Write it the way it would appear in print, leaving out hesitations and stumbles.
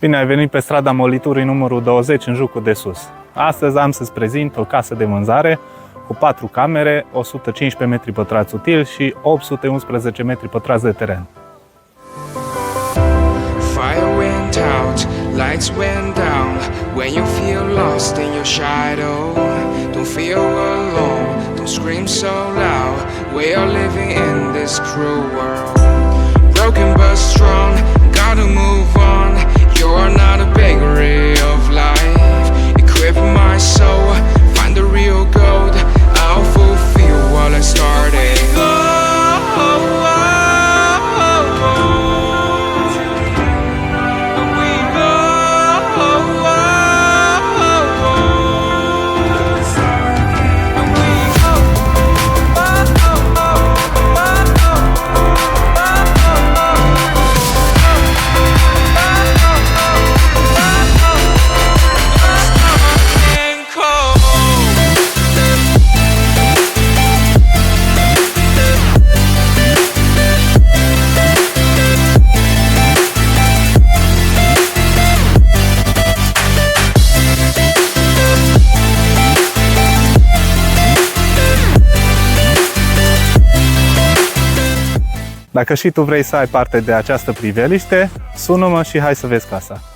Bine ai venit pe strada Moliturii numărul 20 în Jucul de Sus. Astăzi am să-ți prezint o casă de vânzare cu 4 camere, 115 metri pătrați util și 811 metri pătrați de teren. Fire went out, lights went down. When you feel lost in your shadow, don't feel alone, don't scream so loud. We are living in this cruel world. Broken but strong, gotta move on. You're not a bakery of life. Equip my soul, find the real gold. I'll fulfill what I started. Dacă și tu vrei să ai parte de această priveliște, sună-mă și hai să vezi casa.